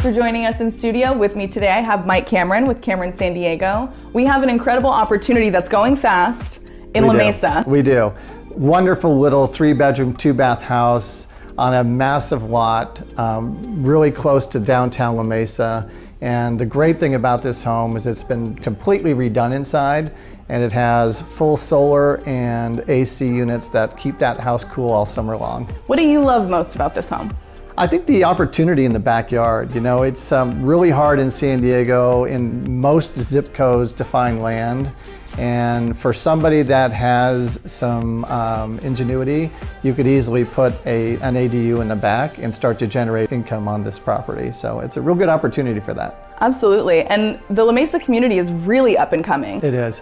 thanks for joining us in studio. With me today, I have Mike Cameron with Cameron San Diego. We have an incredible opportunity that's going fast in La Mesa. We do. Wonderful little 3-bedroom, 2-bath house on a massive lot, really close to downtown La Mesa. And the great thing about this home is it's been completely redone inside, and it has full solar and AC units that keep that house cool all summer long. What do you love most about this home? I think the opportunity in the backyard. You know, it's really hard in San Diego, in most zip codes, to find land. And for somebody that has some ingenuity, you could easily put an ADU in the back and start to generate income on this property. So it's a real good opportunity for that. Absolutely. And the La Mesa community is really up and coming. It is.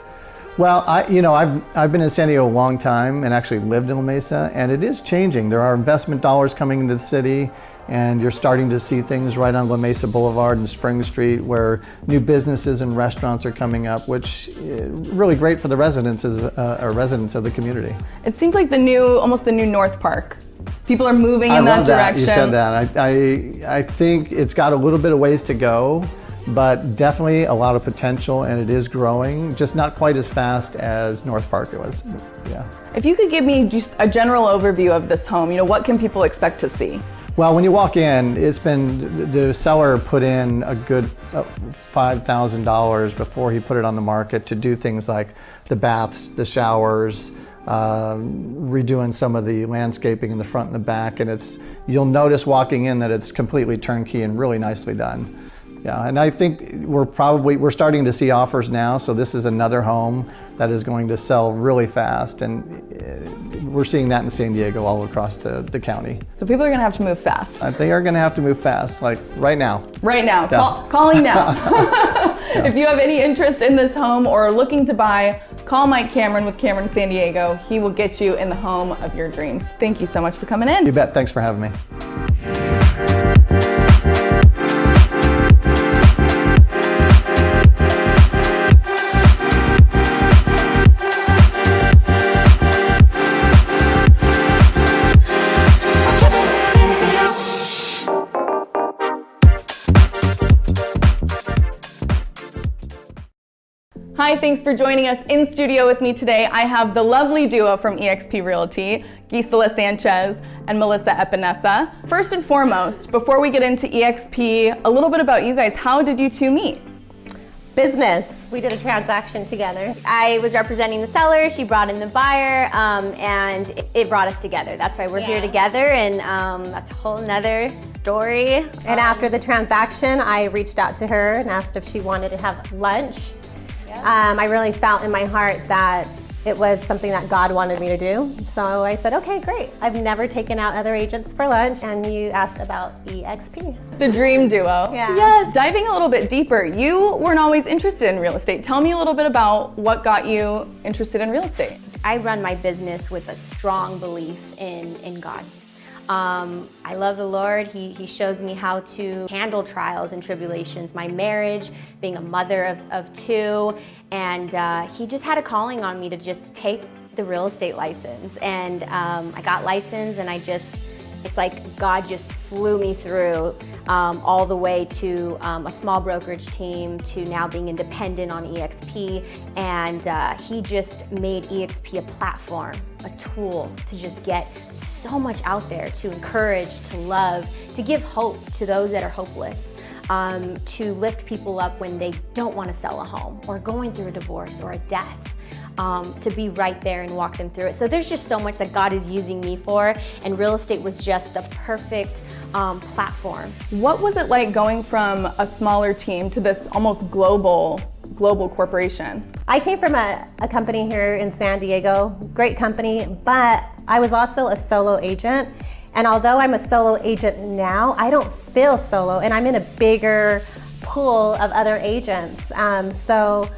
Well, I've been in San Diego a long time and actually lived in La Mesa, and it is changing. There are investment dollars coming into the city, and you're starting to see things right on La Mesa Boulevard and Spring Street where new businesses and restaurants are coming up, which is really great for the residents of the community. It seems like almost the new North Park. People are moving in that direction. You said that. I think it's got a little bit of ways to go, but definitely a lot of potential, and it is growing, just not quite as fast as North Park was. Yeah. If you could give me just a general overview of this home, what can people expect to see? Well, when you walk in, the seller put in a good $5,000 before he put it on the market to do things like the baths, the showers, redoing some of the landscaping in the front and the back, and you'll notice walking in that it's completely turnkey and really nicely done. Yeah, and I think we're starting to see offers now, so this is another home that is going to sell really fast, and we're seeing that in San Diego all across the county. So people are going to have to move fast. They are going to have to move fast, like right now. Right now, Yeah. calling now. Yeah. If you have any interest in this home or are looking to buy, call Mike Cameron with Cameron San Diego. He will get you in the home of your dreams. Thank you so much for coming in. You bet. Thanks for having me. Hi, thanks for joining us in studio with me today. I have the lovely duo from eXp Realty, Gisela Sanchez and Melissa Epinesa. First and foremost, before we get into eXp, a little bit about you guys. How did you two meet? Business. We did a transaction together. I was representing the seller, she brought in the buyer, and it brought us together. That's why we're here together, and that's a whole nother story. And after the transaction, I reached out to her and asked if she wanted to have lunch. I really felt in my heart that it was something that God wanted me to do. So I said, okay, great. I've never taken out other agents for lunch, and you asked about eXp. The dream duo. Yeah. Yes. Diving a little bit deeper, you weren't always interested in real estate. Tell me a little bit about what got you interested in real estate. I run my business with a strong belief in God. I love the Lord. He shows me how to handle trials and tribulations, my marriage, being a mother of two, and he just had a calling on me to just take the real estate license. And I got licensed, and it's like God just flew me through all the way to a small brokerage team to now being independent on eXp, and he just made eXp a platform, a tool to just get so much out there, to encourage, to love, to give hope to those that are hopeless, to lift people up when they don't want to sell a home or going through a divorce or a death. To be right there and walk them through it. So there's just so much that God is using me for, and real estate was just the perfect platform. What was it like going from a smaller team to this almost global corporation? I came from a company here in San Diego, great company, but I was also a solo agent. And although I'm a solo agent now, I don't feel solo, and I'm in a bigger pool of other agents. So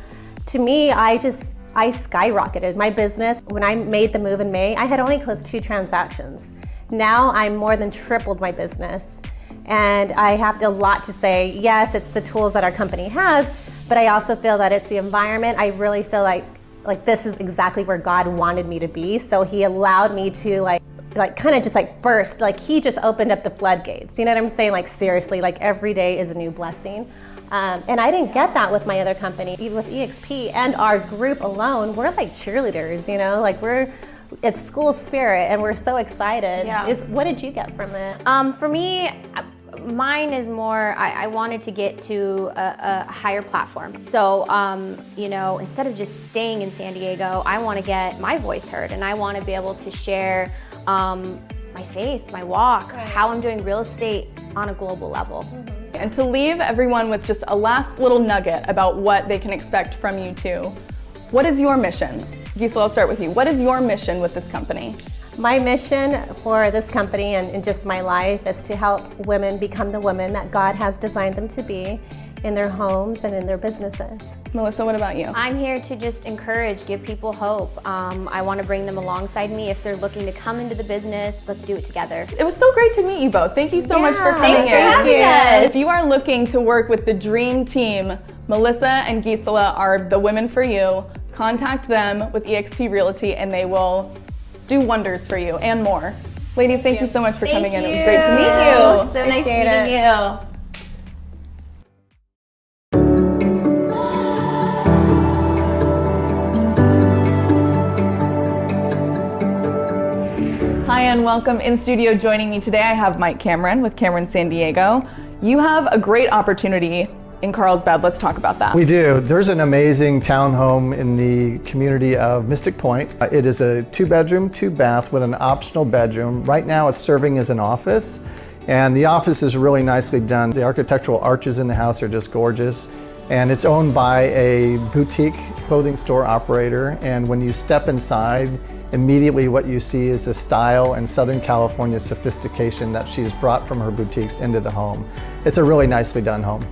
to me, I skyrocketed my business. When I made the move in May, I had only closed 2 transactions. Now I'm more than tripled my business. And I have a lot to say. Yes, it's the tools that our company has, but I also feel that it's the environment. I really feel like this is exactly where God wanted me to be. So he allowed me to like kind of just like burst, like he just opened up the floodgates. You know what I'm saying? Like seriously, like every day is a new blessing. And I didn't get that with my other company. Even with EXP and our group alone, we're like cheerleaders, you know, like it's school spirit and we're so excited. Yeah. What did you get from it? For me, mine is more, I wanted to get to a higher platform. So, you know, instead of just staying in San Diego, I want to get my voice heard and I want to be able to share my faith, my walk, how I'm doing real estate on a global level. And to leave everyone with just a last little nugget about what they can expect from you two, what is your mission? Gisela, I'll start with you. What is your mission with this company? My mission for this company and just my life is to help women become the women that God has designed them to be in their homes and in their businesses. Melissa, what about you? I'm here to just encourage, give people hope. I want to bring them alongside me. If they're looking to come into the business, let's do it together. It was so great to meet you both. Thank you so much for coming thanks in. for having us. If you are looking to work with the dream team, Melissa and Gisela are the women for you. Contact them with eXp Realty and they will do wonders for you and more. Ladies, thank you so much for coming in. It was great to meet you. So nice Appreciate meeting you. Hi and welcome. In studio joining me today, I have Mike Cameron with Cameron San Diego. You have a great opportunity in Carlsbad. Let's talk about that. We do. There's an amazing townhome in the community of Mystic Point. It is a 2-bedroom, 2-bath with an optional bedroom. Right now it's serving as an office, and the office is really nicely done. The architectural arches in the house are just gorgeous, and it's owned by a boutique clothing store operator, and when you step inside, immediately what you see is the style and Southern California sophistication that she's brought from her boutiques into the home. It's a really nicely done home.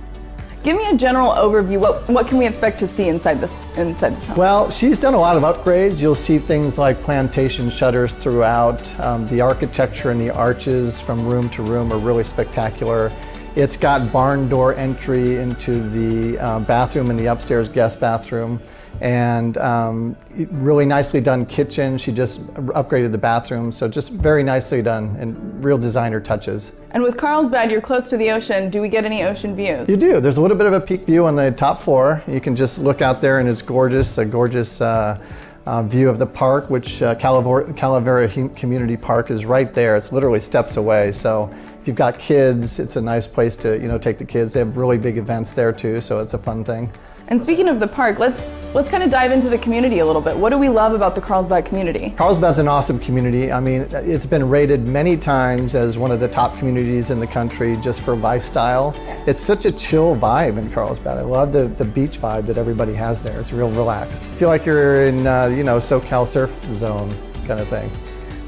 Give me a general overview. What can we expect to see inside this home? Well, she's done a lot of upgrades. You'll see things like plantation shutters throughout. The architecture and the arches from room to room are really spectacular. It's got barn door entry into the bathroom in the upstairs guest bathroom, and really nicely done kitchen. She just upgraded the bathroom, so just very nicely done and real designer touches. And with Carlsbad, you're close to the ocean. Do we get any ocean views? You do. There's a little bit of a peak view on the top floor. You can just look out there and it's gorgeous, a gorgeous view of the park, which Calavera Community Park is right there. It's literally steps away. So if you've got kids, it's a nice place to take the kids. They have really big events there too, so it's a fun thing. And speaking of the park, let's kind of dive into the community a little bit. What do we love about the Carlsbad community? Carlsbad's an awesome community. I mean, it's been rated many times as one of the top communities in the country just for lifestyle. It's such a chill vibe in Carlsbad. I love the beach vibe that everybody has there. It's real relaxed. I feel like you're in, SoCal surf zone kind of thing.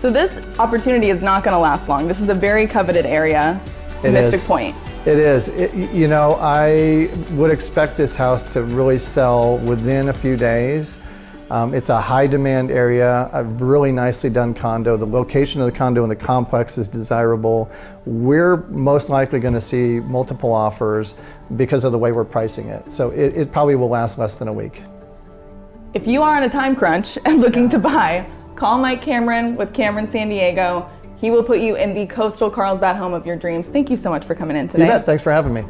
So this opportunity is not going to last long. This is a very coveted area, Mystic Point. It is. I would expect this house to really sell within a few days. It's a high demand area, a really nicely done condo. The location of the condo in the complex is desirable. We're most likely going to see multiple offers because of the way we're pricing it. So it probably will last less than a week. If you are on a time crunch and looking to buy, call Mike Cameron with Cameron San Diego. He will put you in the coastal Carlsbad home of your dreams. Thank you so much for coming in today. You bet. Thanks for having me.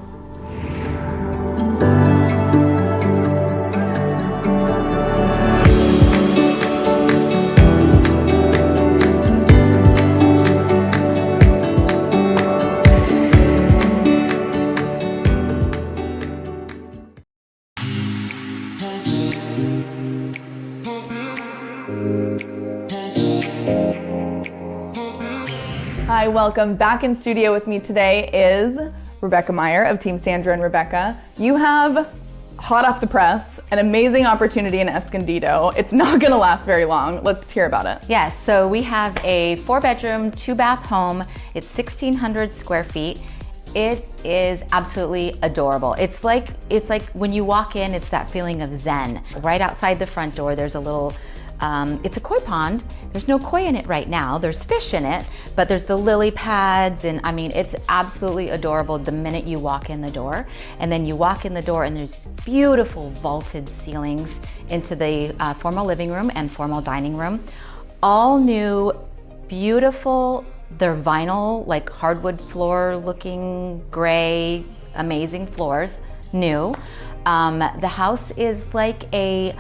Hi, welcome. Back in studio with me today is Rebecca Meyer of Team Sandra and Rebecca. You have, hot off the press, an amazing opportunity in Escondido. It's not gonna last very long. Let's hear about it. Yes, so we have a 4-bedroom, 2-bath home. It's 1,600 square feet. It is absolutely adorable. It's like when you walk in, it's that feeling of zen. Right outside the front door, there's a little, it's a koi pond. There's no koi in it right now. There's fish in it, but there's the lily pads, and I mean, it's absolutely adorable the minute you walk in the door. And then you walk in the door and there's beautiful vaulted ceilings into the formal living room and formal dining room. All new beautiful. They're vinyl, like hardwood floor looking gray, amazing floors, new. The house is like a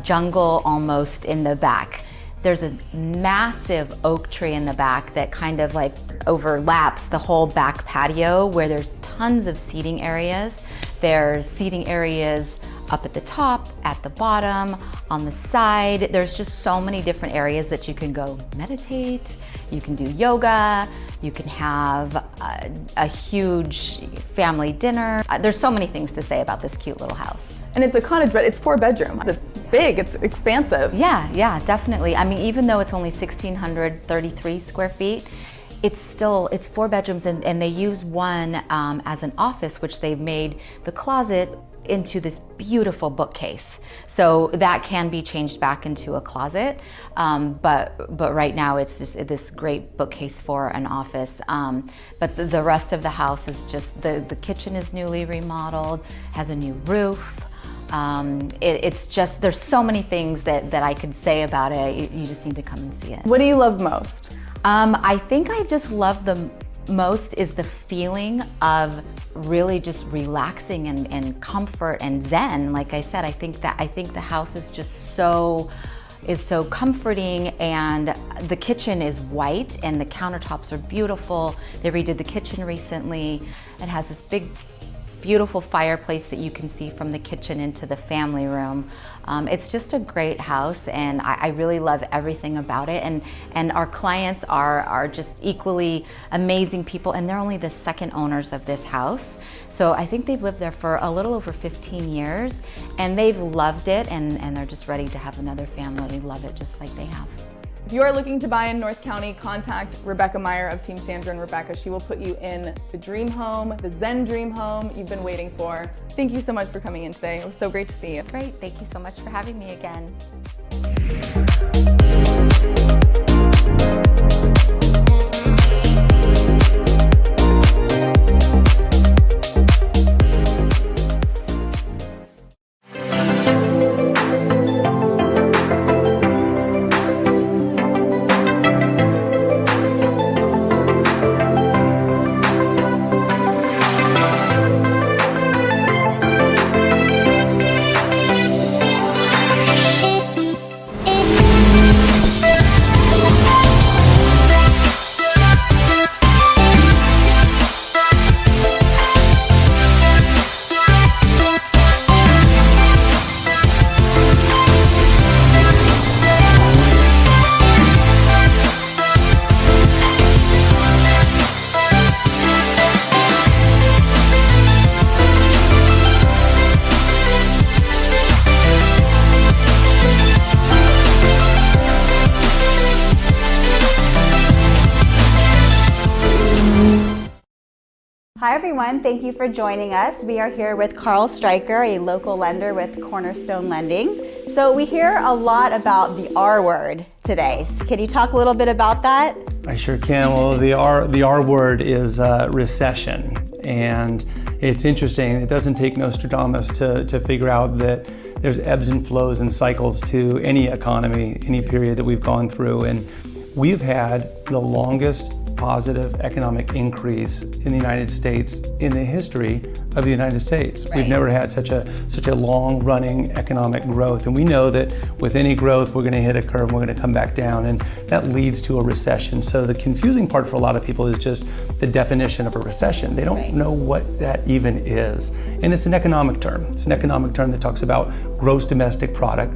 jungle almost in the back. There's a massive oak tree in the back that kind of like overlaps the whole back patio where there's tons of seating areas. There's seating areas up at the top, at the bottom, on the side. There's just so many different areas that you can go meditate, you can do yoga, you can have a huge family dinner. There's so many things to say about this cute little house. And it's a cottage, but it's 4 bedrooms. It's big, it's expansive. Yeah, definitely. I mean, even though it's only 1,633 square feet, it's 4 bedrooms, and they use one as an office, which they've made the closet into this beautiful bookcase. So that can be changed back into a closet, but right now it's just this great bookcase for an office. But the rest of the house is just, the kitchen is newly remodeled, has a new roof. It's just, there's so many things that I could say about it. You just need to come and see it. What do you love most? I think I just love the most is the feeling of really just relaxing and comfort and zen. Like I said, I think the house is just so comforting, and the kitchen is white and the countertops are beautiful. They redid the kitchen recently. It has this big, beautiful fireplace that you can see from the kitchen into the family room. It's just a great house, and I really love everything about it. And our clients are just equally amazing people, and they're only the second owners of this house. So I think they've lived there for a little over 15 years, and they've loved it, and they're just ready to have another family love it just like they have. If you are looking to buy in North County, contact Rebecca Meyer of Team Sandra and Rebecca. She will put you in the dream home, the Zen dream home you've been waiting for. Thank you so much for coming in today. It was so great to see you. Great, thank you so much for having me again. Hi everyone, thank you for joining us. We are here with Carl Stryker, a local lender with Cornerstone Lending. So we hear a lot about the R word today. Can you talk a little bit about that? I sure can. Well, the R word is recession. And it's interesting, it doesn't take Nostradamus to figure out that there's ebbs and flows and cycles to any economy, any period that we've gone through. And we've had the longest positive economic increase in the United States in the history of the United States. Right. We've never had such a long-running economic growth, and we know that with any growth we're going to hit a curve and we're going to come back down, and that leads to a recession. So the confusing part for a lot of people is just the definition of a recession. They don't know what that even is, and it's an economic term. It's an economic term that talks about gross domestic product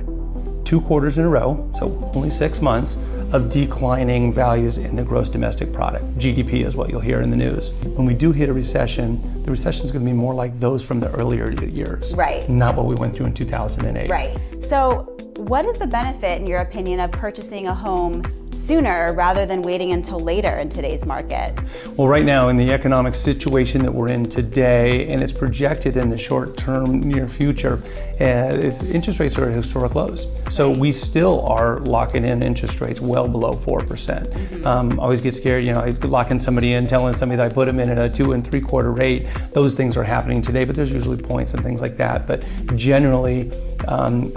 2 quarters in a row, so only 6 months, of declining values in the gross domestic product. GDP is what you'll hear in the news. When we do hit a recession, the recession is going to be more like those from the earlier years. Right. Not what we went through in 2008. Right. So what is the benefit, in your opinion, of purchasing a home sooner rather than waiting until later in today's market? Well, right now in the economic situation that we're in today, and it's projected in the short term, near future, interest rates are at historic lows. So we still are locking in interest rates well below 4%. I always get scared, I lock in somebody in, telling somebody that I put them in at a 2 3/4 rate. Those things are happening today, but there's usually points and things like that. But generally,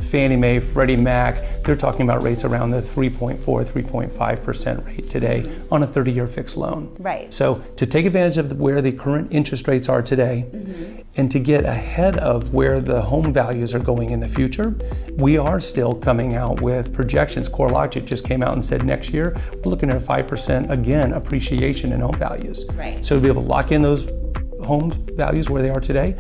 Fannie Mae, Freddie Mac, they're talking about rates around the 3.4, 3.5 3.5% rate today on a 30-year fixed loan. Right. So to take advantage of where the current interest rates are today and to get ahead of where the home values are going in the future, we are still coming out with projections. CoreLogic just came out and said next year we're looking at a 5% again appreciation in home values. Right. So to be able to lock in those home values where they are today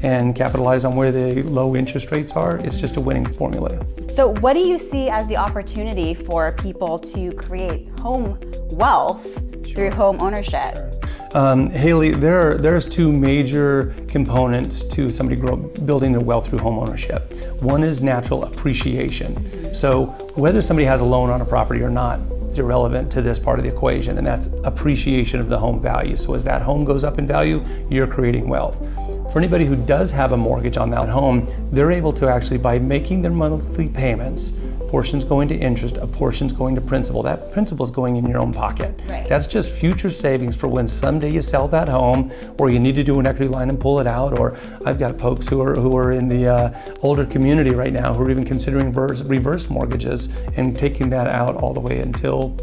and capitalize on where the low interest rates are, it's just a winning formula. So what do you see as the opportunity for people to create home wealth through home ownership? Haley, there's two major components to somebody building their wealth through home ownership. One is natural appreciation. So whether somebody has a loan on a property or not, it's irrelevant to this part of the equation, and that's appreciation of the home value. So as that home goes up in value, you're creating wealth. For anybody who does have a mortgage on that home, they're able to actually, by making their monthly payments, portions going to interest, a portion's going to principal. That principal is going in your own pocket. Right. That's just future savings for when someday you sell that home, or you need to do an equity line and pull it out. Or I've got folks who are in the older community right now who are even considering reverse mortgages and taking that out all the way until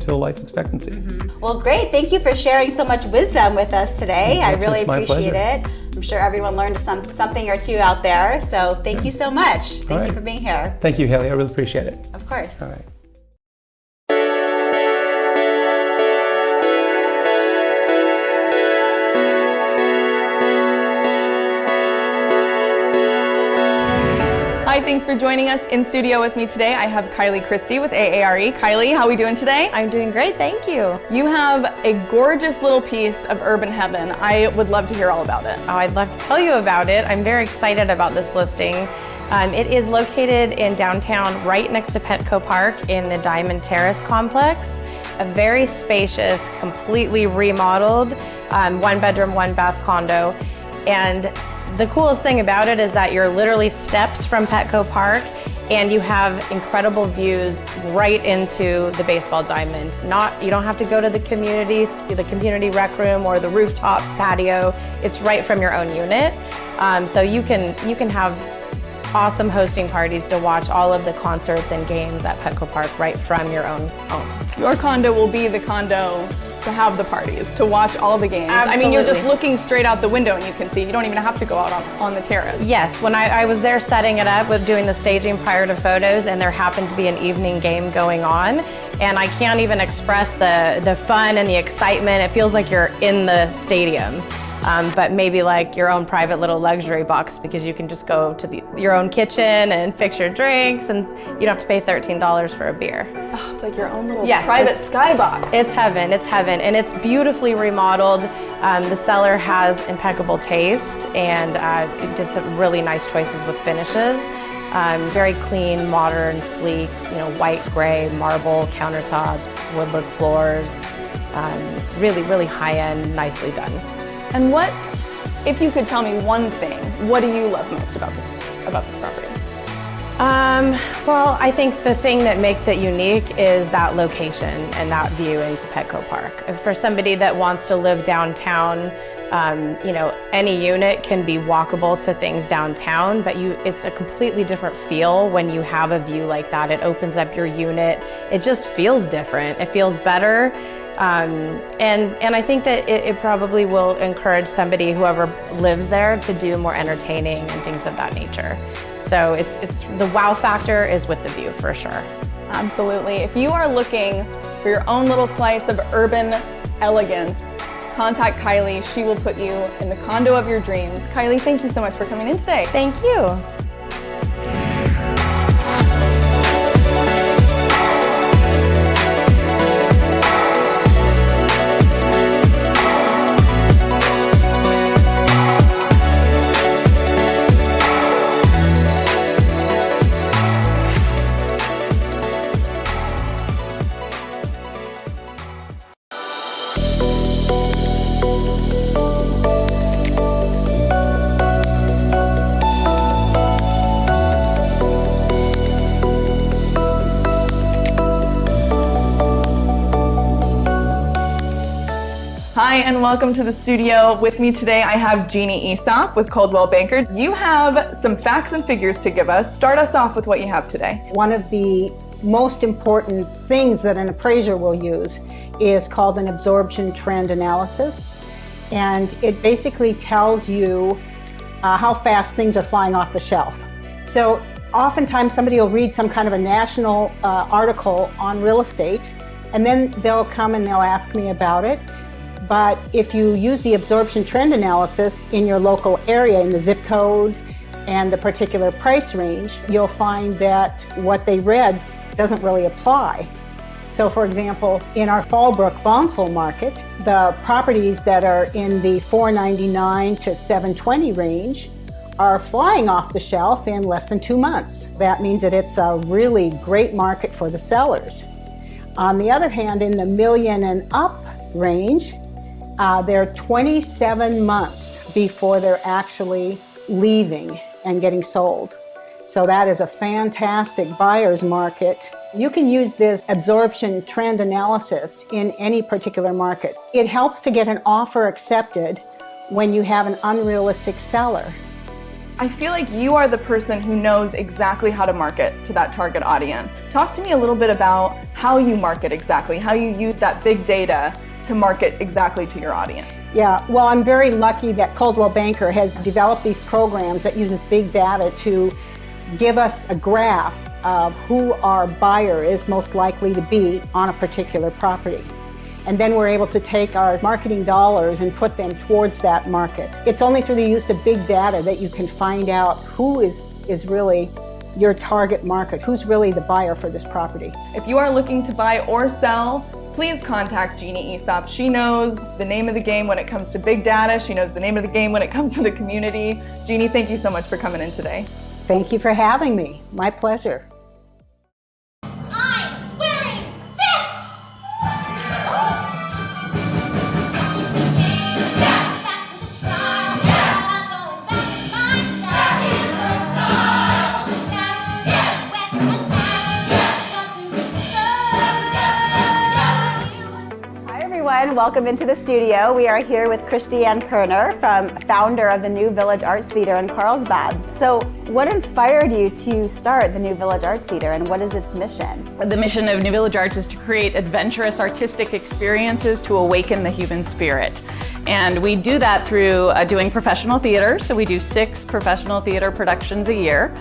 life expectancy. Well, great. Thank you for sharing so much wisdom with us today. I really It's my appreciate pleasure. it. I'm sure everyone learned something or two out there. So thank you so much. Thank you for being here. Thank you, Haley. I really appreciate it. Of course. All right. Hi, thanks for joining us. In studio with me today, I have Kylie Christie with AARE. Kylie, how are we doing today? I'm doing great, thank you. You have a gorgeous little piece of urban heaven. I would love to hear all about it. Oh, I'd love to tell you about it. I'm very excited about this listing. It is located in downtown, right next to Petco Park in the Diamond Terrace complex. A very spacious, completely remodeled, 1-bedroom, 1-bath condo. And the coolest thing about it is that you're literally steps from Petco Park and you have incredible views right into the baseball diamond. You don't have to go to the community rec room or the rooftop patio. It's right from your own unit. So you can have awesome hosting parties to watch all of the concerts and games at Petco Park right from your own home. Your condo will be the condo to have the parties, to watch all the games. I mean, you're just looking straight out the window and you can see. You don't even have to go out on the terrace. Yes, when I was there setting it up with doing the staging prior to photos, and there happened to be an evening game going on, and I can't even express the fun and the excitement. It feels like you're in the stadium. But maybe like your own private little luxury box, because you can just go to your own kitchen and fix your drinks, and you don't have to pay $13 for a beer. Oh, it's like your own little Yes, private skybox. It's heaven, and it's beautifully remodeled. The seller has impeccable taste, and it did some really nice choices with finishes. Very clean, modern, sleek, white, gray, marble countertops, wood look floors. Really, really high-end, nicely done. And if you could tell me one thing, what do you love most about this property? Well, I think the thing that makes it unique is that location and that view into Petco Park. For somebody that wants to live downtown, any unit can be walkable to things downtown, but it's a completely different feel when you have a view like that. It opens up your unit. It just feels different. It feels better. And I think that it probably will encourage somebody, whoever lives there, to do more entertaining and things of that nature. So it's the wow factor is with the view for sure. Absolutely. If you are looking for your own little slice of urban elegance, contact Kylie. She will put you in the condo of your dreams. Kylie, thank you so much for coming in today. Thank you. Hi, and welcome to the studio. With me today, I have Jeannie Aesop with Coldwell Banker. You have some facts and figures to give us. Start us off with what you have today. One of the most important things that an appraiser will use is called an absorption trend analysis. And it basically tells you how fast things are flying off the shelf. So oftentimes somebody will read some kind of a national article on real estate, and then they'll come and they'll ask me about it. But if you use the absorption trend analysis in your local area, in the zip code and the particular price range, you'll find that what they read doesn't really apply. So for example, in our Fallbrook Bonsall market, the properties that are in the $499 to $720 range are flying off the shelf in less than 2 months. That means that it's a really great market for the sellers. On the other hand, in the million and up range, they're 27 months before they're actually leaving and getting sold. So that is a fantastic buyer's market. You can use this absorption trend analysis in any particular market. It helps to get an offer accepted when you have an unrealistic seller. I feel like you are the person who knows exactly how to market to that target audience. Talk to me a little bit about how you market exactly, how you use that big data to market exactly to your audience. Yeah, well, I'm very lucky that Coldwell Banker has developed these programs that uses big data to give us a graph of who our buyer is most likely to be on a particular property. And then we're able to take our marketing dollars and put them towards that market. It's only through the use of big data that you can find out who is really your target market, who's really the buyer for this property. If you are looking to buy or sell, please contact Jeannie Aesop. She knows the name of the game when it comes to big data. She knows the name of the game when it comes to the community. Jeannie, thank you so much for coming in today. Thank you for having me. My pleasure. I'm wearing this! Yes! Back to the trial. Yes! I'm going back my style. Yes! Wet and tired. Yes! Hi everyone, welcome into the studio. We are here with Christiane Kerner, founder of the New Village Arts Theater in Carlsbad. So what inspired you to start the New Village Arts Theater and what is its mission? The mission of New Village Arts is to create adventurous artistic experiences to awaken the human spirit. And we do that through doing professional theater. So we do 6 professional theater productions a year.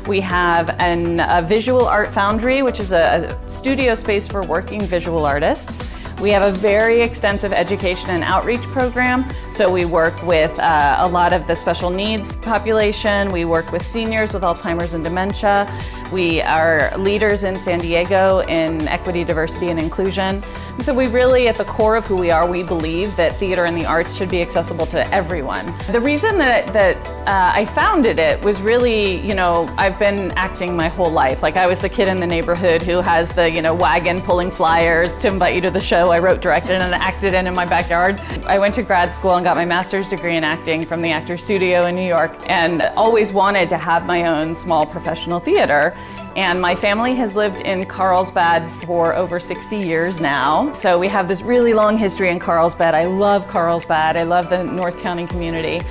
We have a visual art foundry, which is a studio space for working visual artists. We have a very extensive education and outreach program. So we work with a lot of the special needs population. We work with seniors with Alzheimer's and dementia. We are leaders in San Diego in equity, diversity, and inclusion. And so we really, at the core of who we are, we believe that theater and the arts should be accessible to everyone. The reason that I founded it was really, I've been acting my whole life. Like I was the kid in the neighborhood who has the, wagon pulling flyers to invite you to the show I wrote, directed, and acted in my backyard. I went to grad school and got my master's degree in acting from the Actors Studio in New York, and always wanted to have my own small professional theater. And my family has lived in Carlsbad for over 60 years now. So we have this really long history in Carlsbad. I love Carlsbad. I love the North County community.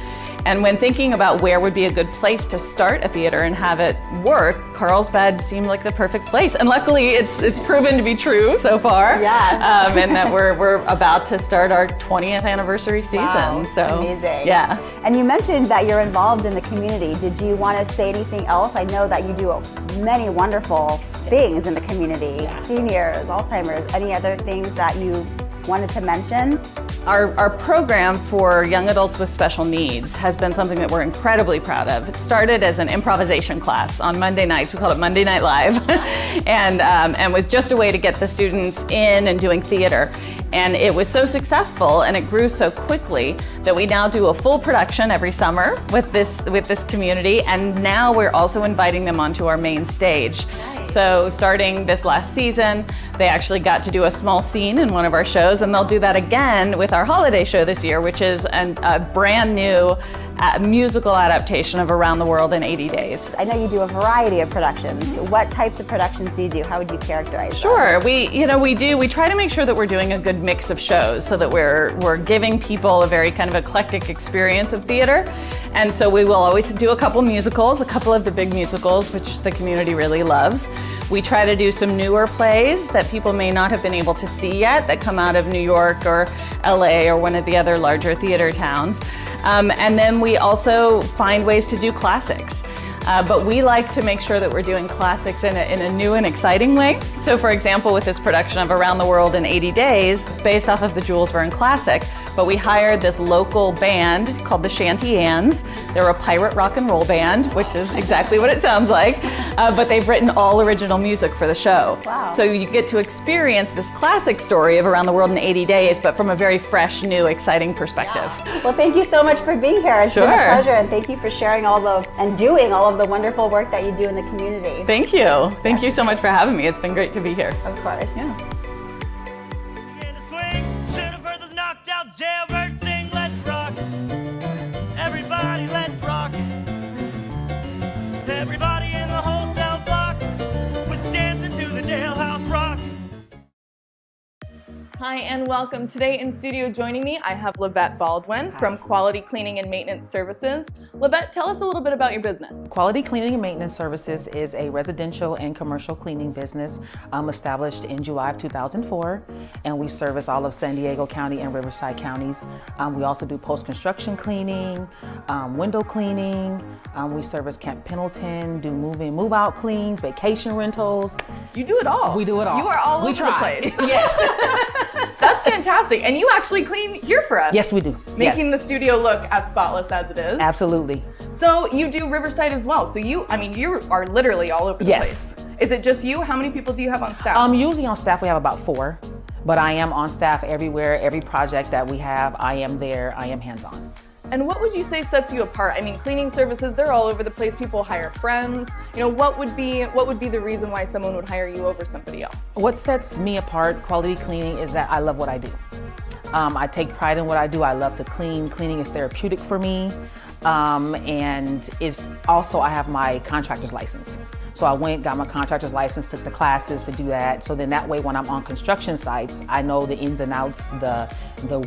And when thinking about where would be a good place to start a theater and have it work, Carlsbad seemed like the perfect place. And luckily, it's proven to be true so far. Yes. And that we're about to start our 20th anniversary season. Wow, so amazing. Yeah. And you mentioned that you're involved in the community. Did you want to say anything else? I know that you do many wonderful things in the community. Seniors, Alzheimer's, any other things that you wanted to mention? Our program for young adults with special needs has been something that we're incredibly proud of. It started as an improvisation class on Monday nights. We called it Monday Night Live, and was just a way to get the students in and doing theater. And it was so successful and it grew so quickly that we now do a full production every summer with this community, and now we're also inviting them onto our main stage. So starting this last season, they actually got to do a small scene in one of our shows, and they'll do that again with our holiday show this year, which is a brand new musical adaptation of Around the World in 80 Days. I know you do a variety of productions. What types of productions do you do? How would you characterize them? Sure, we try to make sure that we're doing a good mix of shows so that we're giving people a very kind of eclectic experience of theater. And so we will always do a couple musicals, a couple of the big musicals, which the community really loves. We try to do some newer plays that people may not have been able to see yet that come out of New York or LA or one of the other larger theater towns. And then we also find ways to do classics. But we like to make sure that we're doing classics in a new and exciting way. So for example, with this production of Around the World in 80 Days, it's based off of the Jules Verne classic, but we hired this local band called the Shanty Anns. They're a pirate rock and roll band, which is exactly what it sounds like, but they've written all original music for the show. Wow. So you get to experience this classic story of Around the World in 80 Days, but from a very fresh, new, exciting perspective. Yeah. Well, thank you so much for being here. It's been a pleasure, and thank you for sharing doing all of the wonderful work that you do in the community. Thank you. Thank you so much for having me. It's been great to be here. Of course. Yeah. Jailbird sing, let's rock. Everybody, let's rock. Everybody in the wholesale block was dancing to the jailhouse rock. Hi and welcome. Today in studio joining me, I have Livette Baldwin from Quality Cleaning and Maintenance Services. Livette, tell us a little bit about your business. Quality Cleaning and Maintenance Services is a residential and commercial cleaning business established in July of 2004, and we service all of San Diego County and Riverside counties. We also do post-construction cleaning, window cleaning. We service Camp Pendleton, do move-in, move-out cleans, vacation rentals. You do it all. We do it all. You are all we over try. the place. Yes. That's fantastic. And you actually clean here for us. Yes, we do. Making yes. the studio look as spotless as it is. Absolutely. So you do Riverside as well. So you are literally all over the Yes. place. Is it just you? How many people do you have on staff? Usually on staff we have about 4, but I am on staff everywhere. Every project that we have, I am there. I am hands-on. And what would you say sets you apart? I mean, cleaning services, they're all over the place. People hire friends. You know, what would be the reason why someone would hire you over somebody else? What sets me apart, Quality Cleaning, is that I love what I do. I take pride in what I do. I love to clean. Cleaning is therapeutic for me. And it's also, I have my contractor's license. So I went, got my contractor's license, took the classes to do that. So then that way when I'm on construction sites, I know the ins and outs, the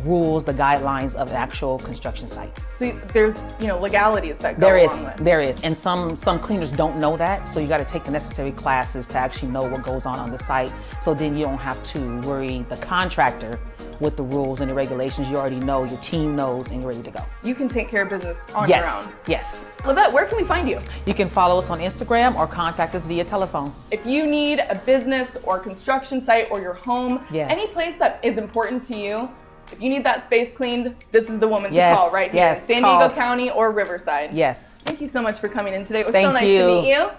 rules, the guidelines of the actual construction site. So there's, legalities that go along with. There is. And some cleaners don't know that. So you got to take the necessary classes to actually know what goes on the site. So then you don't have to worry the contractor with the rules and the regulations. You already know, your team knows, and you're ready to go. You can take care of business on your own. Yes. Livette, where can we find you? You can follow us on Instagram or contact us via telephone. If you need a business or construction site or your home, Yes. any place that is important to you, if you need that space cleaned, this is the woman Yes, to call right yes, here. San call. Diego County or Riverside. Yes. Thank you so much for coming in today. It was Thank so nice you. to meet you.